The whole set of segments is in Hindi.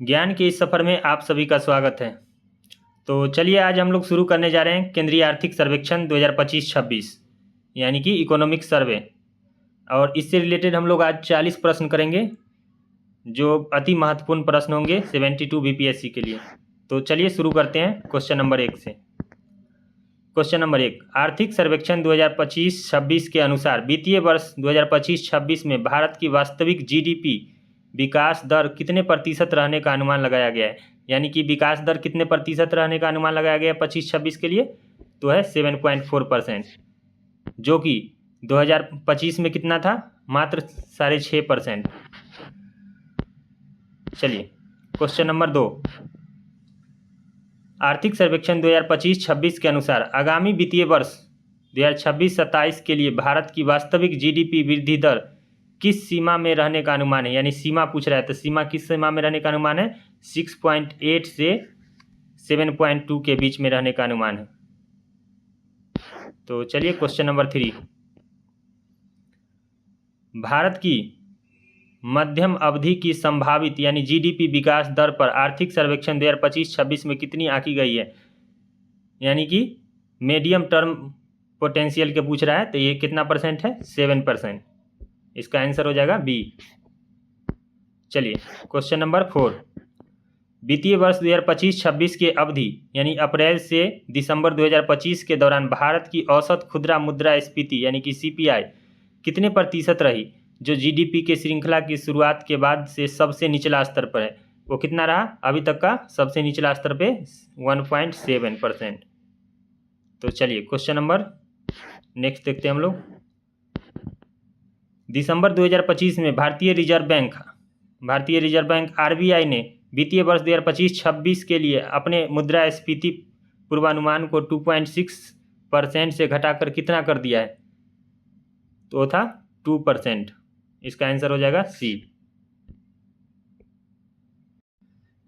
ज्ञान के इस सफ़र में आप सभी का स्वागत है। तो चलिए आज हम लोग शुरू करने जा रहे हैं केंद्रीय आर्थिक सर्वेक्षण 2025-26 यानी कि इकोनॉमिक सर्वे। और इससे रिलेटेड हम लोग आज 40 प्रश्न करेंगे जो अति महत्वपूर्ण प्रश्न होंगे 72 बीपीएससी के लिए। तो चलिए शुरू करते हैं क्वेश्चन नंबर 1 से। क्वेश्चन नंबर 1, आर्थिक सर्वेक्षण 2025-26 के अनुसार वित्तीय वर्ष 2025-26 में भारत की वास्तविक जीडीपी विकास दर कितने प्रतिशत रहने का अनुमान लगाया गया है। यानी कि विकास दर कितने प्रतिशत रहने का अनुमान लगाया गया है 25-26 के लिए, तो है 7.4%, जो कि 2025 में कितना था, मात्र 6.5%। चलिए क्वेश्चन नंबर 2, आर्थिक सर्वेक्षण 2025-26 के अनुसार आगामी वित्तीय वर्ष 2026-27 के लिए भारत की वास्तविक जीडीपी वृद्धि दर किस सीमा में रहने का अनुमान है। यानी सीमा पूछ रहा है, तो सीमा किस सीमा में रहने का अनुमान है, 6.8 से 7.2 के बीच में रहने का अनुमान है। तो चलिए क्वेश्चन नंबर 3, भारत की मध्यम अवधि की संभावित यानी जीडीपी विकास दर पर आर्थिक सर्वेक्षण 2025-26 में कितनी आंकी गई है। यानी कि मीडियम टर्म पोटेंशियल के पूछ रहा है, तो ये कितना परसेंट है, 7%। इसका आंसर हो जाएगा बी। चलिए क्वेश्चन नंबर 4, वित्तीय वर्ष 2025-26 के अवधि यानी अप्रैल से दिसंबर 2025 के दौरान भारत की औसत खुदरा मुद्रास्फीति यानी कि सीपीआई कितने प्रतिशत रही, जो जीडीपी के श्रृंखला की शुरुआत के बाद से सबसे निचला स्तर पर है। वो कितना रहा अभी तक का सबसे निचला स्तर पे, 1.7%। तो चलिए क्वेश्चन नंबर नेक्स्ट देखते हैं हम लोग। दिसंबर 2025 में भारतीय रिजर्व बैंक आरबीआई ने वित्तीय वर्ष 2025-26 के लिए अपने मुद्रास्फीति पूर्वानुमान को 2.6% से घटाकर कितना कर दिया है, तो वो था 2%। इसका आंसर हो जाएगा सी।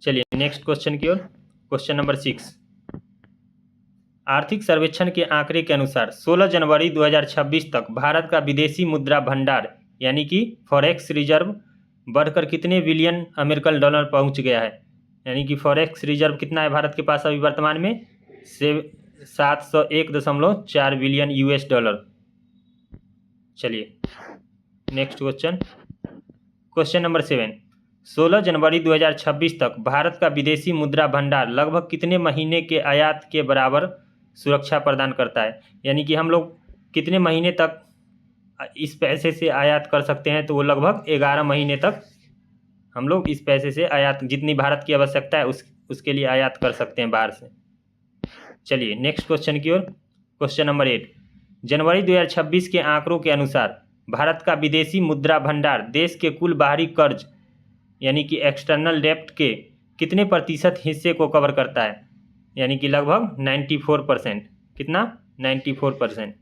चलिए नेक्स्ट क्वेश्चन की ओर। क्वेश्चन नंबर 6, आर्थिक सर्वेक्षण के आंकड़े के अनुसार 16 जनवरी 2026 तक भारत का विदेशी मुद्रा भंडार यानी कि फॉरेक्स रिजर्व बढ़कर कितने बिलियन अमेरिकन डॉलर पहुंच गया है। यानी कि फॉरेक्स रिजर्व कितना है भारत के पास अभी वर्तमान में, 701.4 बिलियन यूएस डॉलर। चलिए नेक्स्ट क्वेश्चन नंबर 7, 16 जनवरी 2026 तक भारत का विदेशी मुद्रा भंडार लगभग कितने महीने के आयात के बराबर सुरक्षा प्रदान करता है। यानी कि हम लोग कितने महीने तक इस पैसे से आयात कर सकते हैं, तो वो लगभग 11 महीने तक हम लोग इस पैसे से आयात, जितनी भारत की आवश्यकता है उसके लिए आयात कर सकते हैं बाहर से। चलिए नेक्स्ट क्वेश्चन की ओर। क्वेश्चन नंबर 8, जनवरी 2026 के आंकड़ों के अनुसार भारत का विदेशी मुद्रा भंडार देश के कुल बाहरी कर्ज यानी कि एक्सटर्नल डेप्ट के कितने प्रतिशत हिस्से को कवर करता है। यानी कि लगभग 94%। कितना, 94%।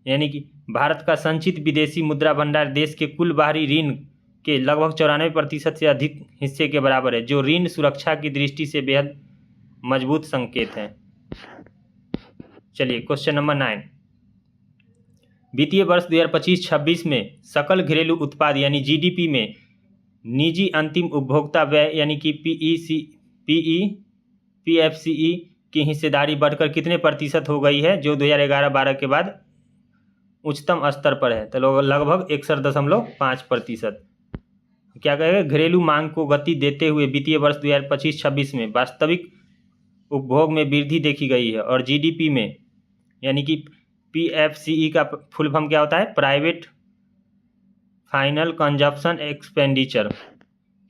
यानी कि भारत का संचित विदेशी मुद्रा भंडार देश के कुल बाहरी ऋण के लगभग 94% से अधिक हिस्से के बराबर है, जो ऋण सुरक्षा की दृष्टि से बेहद मजबूत संकेत है। चलिए क्वेश्चन नंबर 9, वित्तीय वर्ष 2025-26 में सकल घरेलू उत्पाद यानी जीडीपी में निजी अंतिम उपभोक्ता व्यय यानी कि पीएफसीई की हिस्सेदारी बढ़कर कितने प्रतिशत हो गई है, जो 2011-12 के बाद उच्चतम स्तर पर है, तो लगभग 61.5%। क्या कहेगा, घरेलू मांग को गति देते हुए वित्तीय वर्ष 2025-26 में वास्तविक उपभोग में वृद्धि देखी गई है और जीडीपी में यानी कि पीएफसीई का फुल फॉर्म क्या होता है, प्राइवेट फाइनल कंजप्शन एक्सपेंडिचर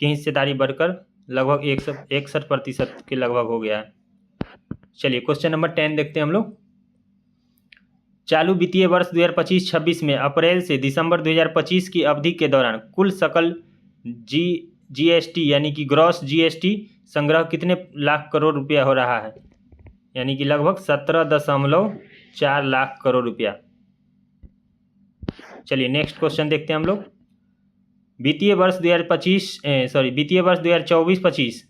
की हिस्सेदारी बढ़कर लगभग 61% के लगभग हो गया है। चलिए क्वेश्चन नंबर 10 देखते हैं हम लोग। चालू वित्तीय वर्ष 2025-26 में अप्रैल से दिसंबर 2025 की अवधि के दौरान कुल सकल जीएसटी यानी कि ग्रॉस जीएसटी संग्रह कितने लाख करोड़ रुपया हो रहा है। यानी कि लगभग 17.4 लाख करोड़ रुपया। चलिए नेक्स्ट क्वेश्चन देखते हैं हम लोग। वित्तीय वर्ष 2024-25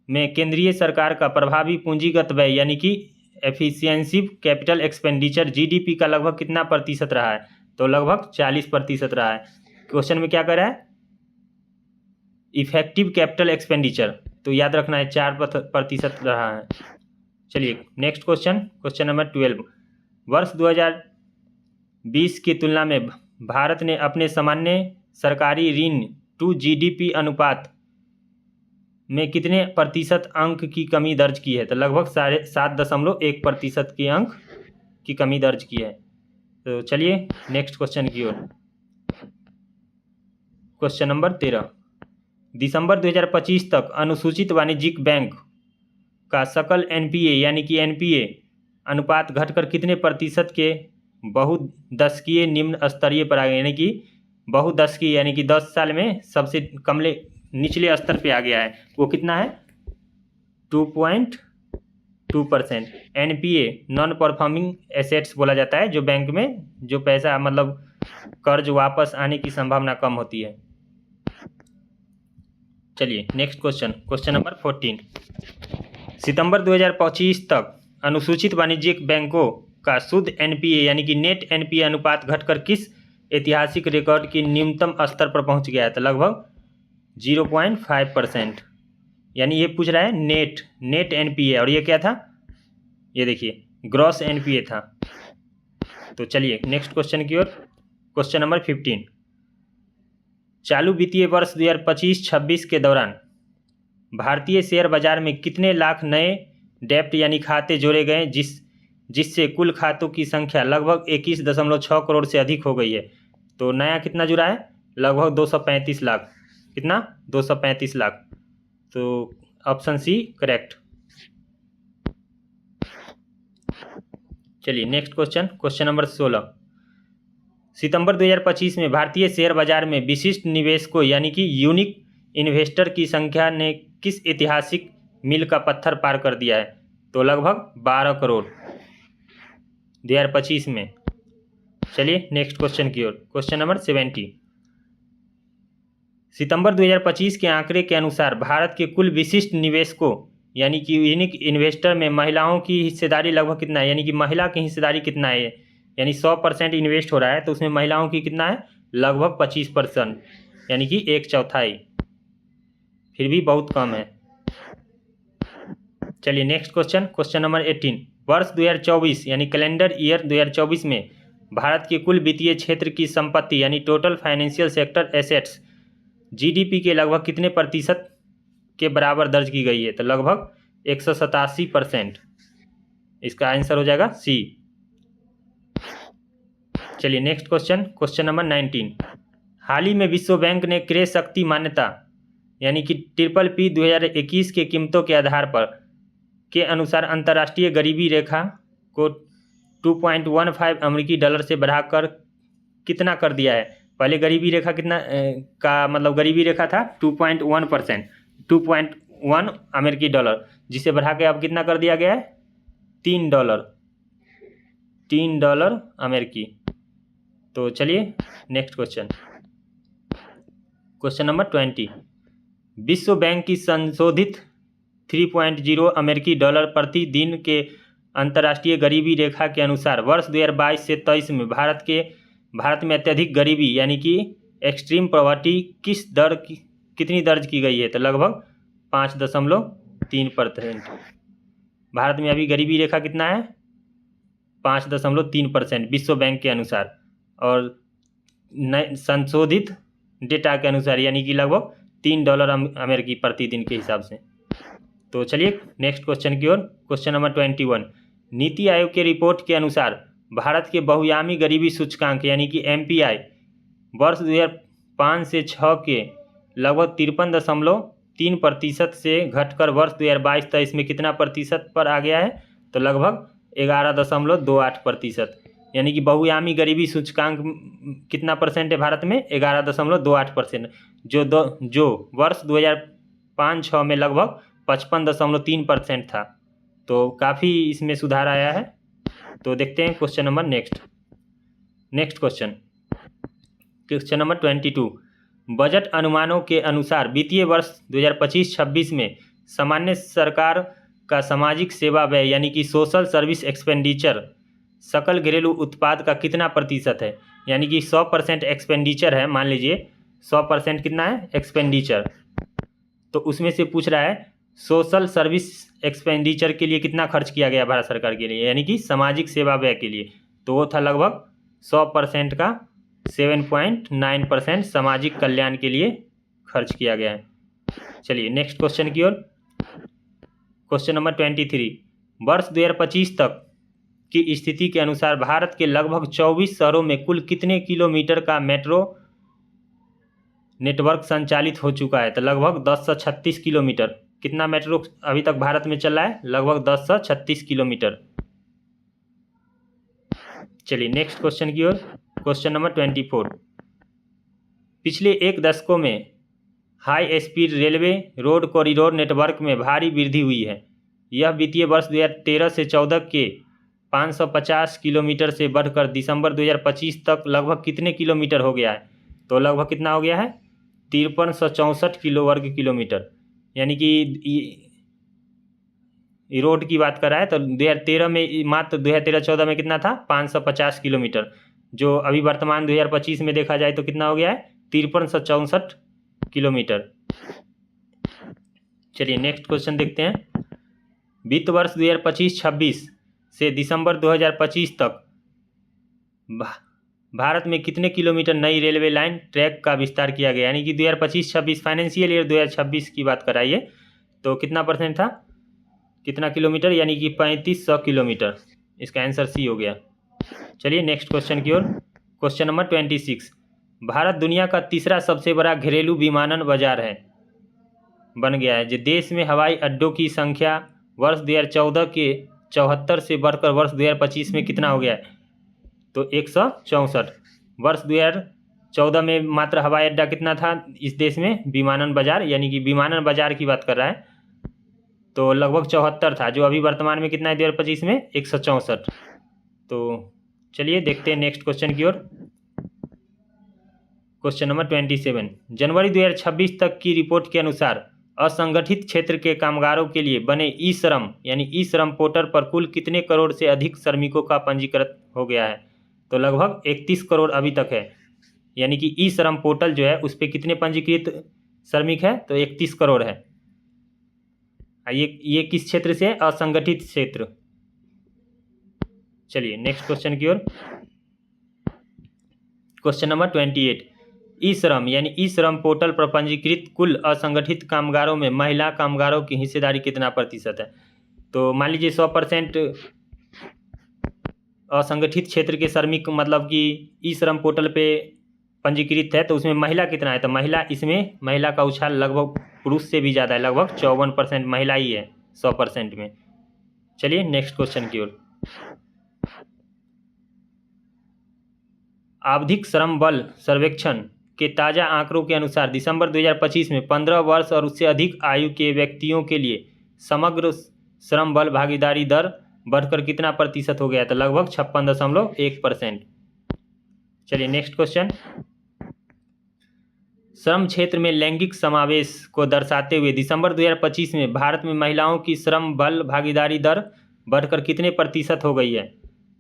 में केंद्रीय सरकार का प्रभावी पूंजीगत व्यय यानी कि एफिशिएंसी कैपिटल एक्सपेंडिचर जीडीपी का लगभग कितना प्रतिशत रहा है, तो लगभग 40% रहा है। क्वेश्चन में क्या कर रहा है, इफेक्टिव कैपिटल एक्सपेंडिचर, तो याद रखना है 4% रहा है। चलिए नेक्स्ट क्वेश्चन, क्वेश्चन नंबर 12। वर्ष 2020 की तुलना में भारत ने अपने सामान्य सरकारी ऋण टू जीडीपी अनुपात में कितने प्रतिशत अंक की कमी दर्ज की है? तो लगभग 7.1% के अंक की कमी दर्ज की है। तो चलिए नेक्स्ट क्वेश्चन की ओर। Question number 13। दिसंबर 2025 तक अनुसूचित वाणिज्यिक बैंक का सकल एनपीए यानी कि एनपीए अनुपात घटकर कितने प्रतिशत के बहुदशकीय निम्न स्तरीय पर आ गया? यानी कि बहुदशकीय यानी कि 10 साल में सबसे कमले निचले स्तर पे आ गया है। वो कितना है? 2.2%। एनपीए नॉन परफॉर्मिंग एसेट्स बोला जाता है, जो बैंक में जो पैसा मतलब कर्ज वापस आने की संभावना कम होती है। चलिए नेक्स्ट क्वेश्चन, क्वेश्चन नंबर 14। सितंबर 2025 तक अनुसूचित वाणिज्यिक बैंकों का शुद्ध एनपीए यानी कि नेट एनपीए अनुपात घटकर किस ऐतिहासिक रिकॉर्ड की न्यूनतम स्तर पर पहुंच गया है? तो लगभग 0.5%। यानी ये पूछ रहा है नेट एनपीए, और ये क्या था? ये देखिए ग्रॉस एनपीए था। तो चलिए नेक्स्ट क्वेश्चन की ओर। Question number 15। चालू वित्तीय वर्ष 2025-26 के दौरान भारतीय शेयर बाजार में कितने लाख नए डेप्ट यानी खाते जोड़े गए जिससे कुल खातों की संख्या लगभग 21.6 करोड़ से अधिक हो गई है? तो नया कितना जुड़ा है? लगभग 235 लाख। कितना? 235 लाख। तो ऑप्शन सी करेक्ट। चलिए नेक्स्ट क्वेश्चन, क्वेश्चन नंबर 16। सितंबर 2025 में भारतीय शेयर बाजार में विशिष्ट निवेशकों यानी कि यूनिक इन्वेस्टर की संख्या ने किस ऐतिहासिक मील का पत्थर पार कर दिया है? तो लगभग 12 करोड़ 2025 में। चलिए नेक्स्ट क्वेश्चन की ओर। Question number 17। सितंबर 2025 के आंकड़े के अनुसार भारत के कुल विशिष्ट निवेशकों यानी कि यूनिक इन्वेस्टर में महिलाओं की हिस्सेदारी लगभग कितना है? यानी कि महिला की हिस्सेदारी कितना है? यानी 100% इन्वेस्ट हो रहा है, तो उसमें महिलाओं की कितना है? लगभग 25%, यानी कि 1/4। फिर भी बहुत कम है। चलिए नेक्स्ट क्वेश्चन, क्वेश्चन नंबर 18। वर्ष 2024 यानी कैलेंडर ईयर 2024 में भारत के कुल वित्तीय क्षेत्र की संपत्ति यानी total financial sector assets GDP के लगभग कितने प्रतिशत के बराबर दर्ज की गई है? तो लगभग 187%। इसका आंसर हो जाएगा सी। चलिए नेक्स्ट क्वेश्चन, क्वेश्चन नंबर 19। हाल ही में विश्व बैंक ने क्रय शक्ति मान्यता यानी कि PPP 2021 के कीमतों के आधार पर के अनुसार अंतर्राष्ट्रीय गरीबी रेखा को 2.15 अमेरिकी डॉलर से बढ़ाकर कितना कर दिया है? पहले गरीबी रेखा कितना का मतलब गरीबी रेखा था 2.1%, 2.1 अमेरिकी डॉलर, जिसे बढ़ा के अब कितना कर दिया गया है? $3 अमेरिकी। तो चलिए नेक्स्ट क्वेश्चन, क्वेश्चन नंबर 20। विश्व बैंक की संशोधित 3.0 अमेरिकी डॉलर प्रति दिन के अंतर्राष्ट्रीय गरीबी रेखा के अनुसार वर्ष 2022 से 23 में भारत में अत्यधिक गरीबी यानी कि एक्सट्रीम पॉवर्टी कितनी दर्ज की गई है? तो लगभग 5.3%। भारत में अभी गरीबी रेखा कितना है? 5.3% विश्व बैंक के अनुसार, और संशोधित डेटा के अनुसार यानी कि लगभग $3 अमेरिकी प्रति दिन के हिसाब से। तो चलिए नेक्स्ट क्वेश्चन की ओर। Question number 21। नीति आयोग के रिपोर्ट के अनुसार भारत के बहुआयामी गरीबी सूचकांक यानी कि MPI वर्ष 2005 से 6 के लगभग 53.3% से घटकर वर्ष 2022-23 में कितना प्रतिशत पर आ गया है? तो लगभग 11.28%। यानी कि बहुआयामी गरीबी सूचकांक कितना परसेंट है भारत में? 11.28%, जो वर्ष 2005-06 में लगभग 55.3% था। तो काफ़ी इसमें सुधार आया है। तो देखते हैं question number next question, question number 22। Budget अनुमानों के अनुसार वित्तीय वर्ष 2025-26 में सामान्य सरकार का सामाजिक सेवा व्यय यानी कि सोशल सर्विस एक्सपेंडिचर सकल घरेलू उत्पाद का कितना प्रतिशत है? यानी कि 100% एक्सपेंडिचर है, मान लीजिए 100% कितना है एक्सपेंडिचर, तो उसमें से पूछ रहा है सोशल सर्विस एक्सपेंडिचर के लिए कितना खर्च किया गया भारत सरकार के लिए, यानी कि सामाजिक सेवा व्यय के लिए। तो वो था लगभग 100% का 7.9% सामाजिक कल्याण के लिए खर्च किया गया है। चलिए नेक्स्ट क्वेश्चन की ओर। क्वेश्चन नंबर 23, वर्ष 2025 तक की स्थिति के अनुसार भारत के लगभग 24 शहरों में कुल कितने किलोमीटर का मेट्रो नेटवर्क संचालित हो चुका है? तो लगभग 1036 किलोमीटर। कितना मेट्रो अभी तक भारत में चल रहा है? लगभग 1036 किलोमीटर। चलिए नेक्स्ट क्वेश्चन की ओर। क्वेश्चन नंबर 24, पिछले एक दशकों में high speed railway road corridor network में भारी वृद्धि हुई है। यह वित्तीय वर्ष 2013 से 14 के 550 किलोमीटर से बढ़कर दिसंबर 2025 तक लगभग कितने किलोमीटर हो गया है? तो लगभग कितना हो गया है? 5364 किलो वर्ग किलोमीटर। यानी कि रोड की बात कर रहा है तो 2013 में, मात्र 2013-14 में कितना था? 550 किलोमीटर। जो अभी वर्तमान 2025 में देखा जाए तो कितना हो गया है? 5364 किलोमीटर। चलिए नेक्स्ट क्वेश्चन देखते हैं। वित्त वर्ष 2025-26 से दिसंबर 2025 तक भारत में कितने किलोमीटर नई रेलवे लाइन ट्रैक का विस्तार किया गया? यानी कि 2025-26 फाइनेंशियल ईयर 2026 की बात कराइए तो कितना परसेंट था, कितना किलोमीटर? यानी कि 3500 किलोमीटर। इसका आंसर सी हो गया। चलिए नेक्स्ट क्वेश्चन की ओर। क्वेश्चन नंबर 26, भारत दुनिया का तीसरा सबसे बड़ा घरेलू विमानन बाजार बन गया है। जो देश में हवाई अड्डों की संख्या वर्ष 2014 के 74 से बढ़कर वर्ष 2025 में कितना हो गया है? तो 164। वर्ष 2014 में मात्र हवाई अड्डा कितना था इस देश में? विमानन बाजार, यानी कि विमानन बाजार की बात कर रहा है, तो लगभग 74 था। जो अभी वर्तमान में कितना है 2025 में? 164। तो चलिए देखते हैं नेक्स्ट क्वेश्चन की ओर। क्वेश्चन नंबर 27, जनवरी 2026 तक की रिपोर्ट के अनुसार असंगठित क्षेत्र के कामगारों के लिए बने ई श्रम यानी ई श्रम पोर्टल पर कुल कितने करोड़ से अधिक श्रमिकों का पंजीकृत हो गया है? तो लगभग 31 करोड़ अभी तक है। यानी कि ई श्रम पोर्टल जो है उस पर कितने पंजीकृत श्रमिक है? तो 31 करोड़ है। ये किस क्षेत्र से? असंगठित क्षेत्र। चलिए नेक्स्ट क्वेश्चन की ओर। क्वेश्चन नंबर 28, ई श्रम यानी ई श्रम पोर्टल पर पंजीकृत कुल असंगठित कामगारों में महिला कामगारों की हिस्सेदारी कितना प्रतिशत है? तो मान लीजिए 100% असंगठित क्षेत्र के श्रमिक मतलब कि ई श्रम पोर्टल पे पंजीकृत है, तो उसमें महिला कितना है? तो महिला का उछाल लगभग पुरुष से भी ज़्यादा है, लगभग 54% महिला ही है 100% में। चलिए नेक्स्ट क्वेश्चन की ओर। आवधिक श्रम बल सर्वेक्षण के ताज़ा आंकड़ों के अनुसार दिसंबर 2025 में 15 वर्ष और उससे अधिक आयु के व्यक्तियों के लिए समग्र श्रम बल भागीदारी दर बढ़कर कितना प्रतिशत हो गया? तो लगभग 56.1%। चलिए नेक्स्ट क्वेश्चन। श्रम क्षेत्र में लैंगिक समावेश को दर्शाते हुए दिसंबर 2025 में भारत में महिलाओं की श्रम बल भागीदारी दर बढ़कर कितने प्रतिशत हो गई है?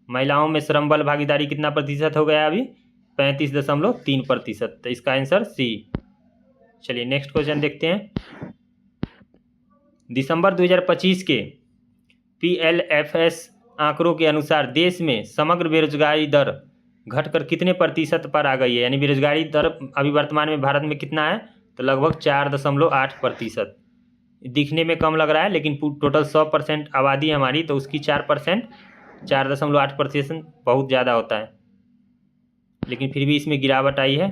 महिलाओं में श्रम बल भागीदारी कितना प्रतिशत हो गया? अभी 35.3%। तो इसका आंसर सी। चलिए नेक्स्ट क्वेश्चन देखते हैं। दिसंबर 2025 के PLFS आंकड़ों के अनुसार देश में समग्र बेरोजगारी दर घटकर कितने प्रतिशत पर आ गई है? यानी बेरोजगारी दर अभी वर्तमान में भारत में कितना है? तो लगभग 4.8%। दिखने में कम लग रहा है लेकिन टोटल 100% आबादी हमारी, तो उसकी 4%, 4.8% बहुत ज़्यादा होता है, लेकिन फिर भी इसमें गिरावट आई है।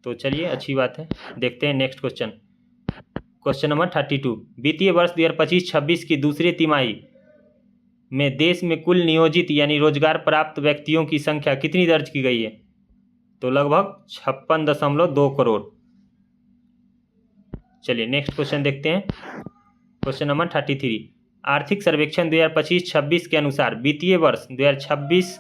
तो चलिए अच्छी बात है। देखते हैं नेक्स्ट क्वेश्चन। क्वेश्चन नंबर 32, वित्तीय वर्ष 2025-26 की दूसरी तिमाही में देश में कुल नियोजित यानी रोजगार प्राप्त व्यक्तियों की संख्या कितनी दर्ज की गई है? तो लगभग 56.2 करोड़। चलिए नेक्स्ट क्वेश्चन देखते हैं। क्वेश्चन नंबर 33, आर्थिक सर्वेक्षण 2025-26 के अनुसार वित्तीय वर्ष 2026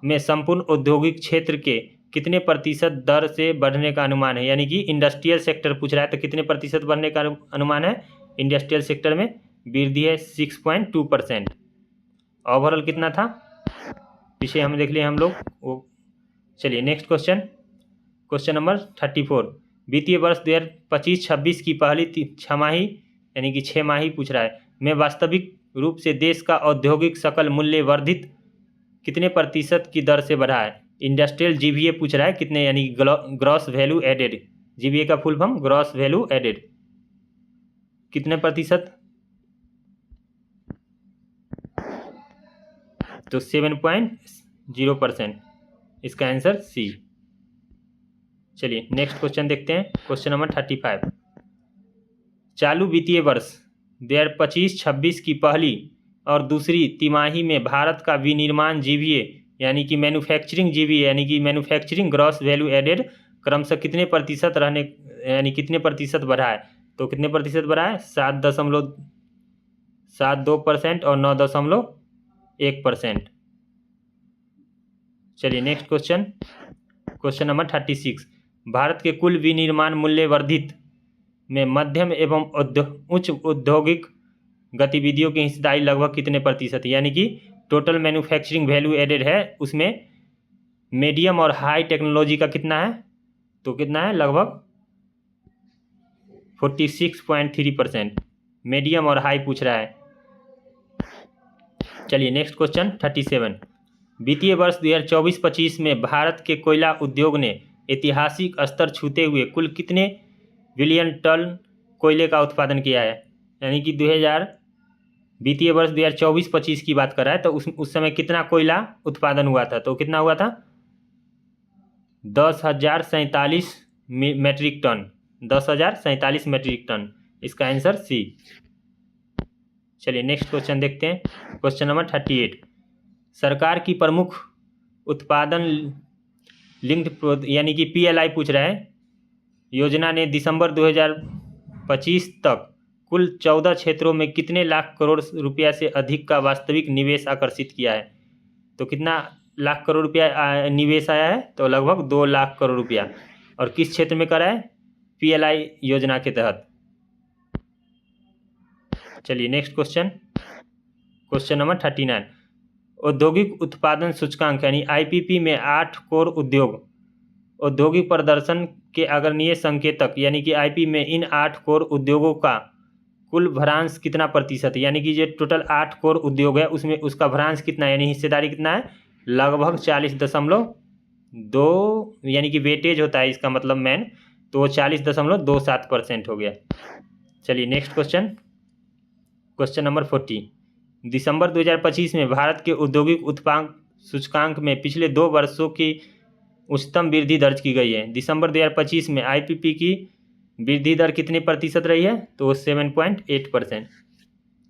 में संपूर्ण औद्योगिक क्षेत्र के कितने प्रतिशत दर से बढ़ने का अनुमान है? यानी कि इंडस्ट्रियल सेक्टर पूछ रहा है, तो कितने प्रतिशत बढ़ने का अनुमान है? इंडस्ट्रियल सेक्टर में वृद्धि है 6.2%। ओवरऑल कितना था पीछे हम देख लिए हम लोग वो। चलिए नेक्स्ट क्वेश्चन। क्वेश्चन नंबर 34, वित्तीय वर्ष 2025-26 की पहली छमाही यानी कि 6 माही पूछ रहा है में वास्तविक रूप से देश का औद्योगिक सकल मूल्य वर्धित कितने प्रतिशत की दर से बढ़ा है। इंडस्ट्रियल जीवीए पूछ रहा है कितने, यानी ग्रॉस वैल्यू एडेड। जीवीए का full form gross value added, कितने प्रतिशत, तो 7.0%। इसका आंसर सी। चलिए नेक्स्ट क्वेश्चन देखते हैं। Question number 35। चालू वित्तीय वर्ष 2025-26 की पहली और दूसरी तिमाही में भारत का विनिर्माण जीवीए यानी कि मैन्युफैक्चरिंग जीवीए यानी कि मैन्युफैक्चरिंग ग्रॉस वैल्यू एडेड क्रमशः कितने प्रतिशत रहने यानी कितने प्रतिशत बढ़ा है। तो कितने प्रतिशत बढ़ा है, 7.72% और 9.1%। चलिए next question. Question number 36। Bharat के कुल विनिर्माण मूल्य वर्धित में मध्यम एवं उच्च औद्योगिक गतिविधियों की हिस्सेदारी लगभग कितने प्रतिशत, यानी कि टोटल मैन्युफैक्चरिंग वैल्यू एडेड है उसमें मीडियम और हाई टेक्नोलॉजी का कितना है, तो कितना है, लगभग 46.3%। मीडियम और हाई पूछ रहा है। चलिए नेक्स्ट क्वेश्चन 37। वित्तीय वर्ष 2024-25 में भारत के कोयला उद्योग ने ऐतिहासिक स्तर छूते हुए कुल कितने बिलियन टन कोयले का उत्पादन किया है, यानी कि वित्तीय वर्ष 2024-25 की बात कर रहा है तो उस समय कितना कोयला उत्पादन हुआ था, तो कितना हुआ था 10,047 मेट्रिक टन, 10,047 मेट्रिक टन। इसका आंसर सी। चलिए नेक्स्ट क्वेश्चन देखते हैं। Question number 38। सरकार की प्रमुख उत्पादन लिंक्ड यानी कि पीएलआई पूछ रहा है योजना ने दिसंबर 2025 तक कुल 14 क्षेत्रों में कितने लाख करोड़ रुपया से अधिक का वास्तविक निवेश आकर्षित किया है। तो कितना लाख करोड़ रुपया निवेश आया है, तो लगभग 2 लाख करोड़ रुपया। और किस क्षेत्र में करा है, पीएलआई योजना के तहत। चलिए नेक्स्ट क्वेश्चन। Question number 39। औद्योगिक उत्पादन सूचकांक यानी आईपीपी में 8 कोर उद्योग औद्योगिक प्रदर्शन के अग्रणीय संकेतक यानी कि आईपी में इन 8 कोर उद्योगों का कुल भ्रांश कितना प्रतिशत, यानी कि जो टोटल 8 कोर उद्योग है उसमें उसका भ्रांश कितना है, यानी हिस्सेदारी कितना है, लगभग 40.2 यानी कि वेटेज होता है इसका मतलब मैन, तो 40.27% हो गया। चलिए नेक्स्ट क्वेश्चन। Question number 40। दिसंबर 2025 में भारत के औद्योगिक उत्पादन सूचकांक में पिछले 2 वर्षों की उच्चतम वृद्धि दर्ज की गई है। दिसंबर 2025 में आईपीपी की वृद्धि दर कितने प्रतिशत रही है, तो 7.8%।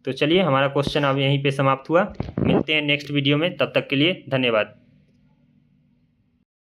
तो चलिए हमारा क्वेश्चन अब यहीं पे समाप्त हुआ। मिलते हैं नेक्स्ट वीडियो में, तब तक के लिए धन्यवाद।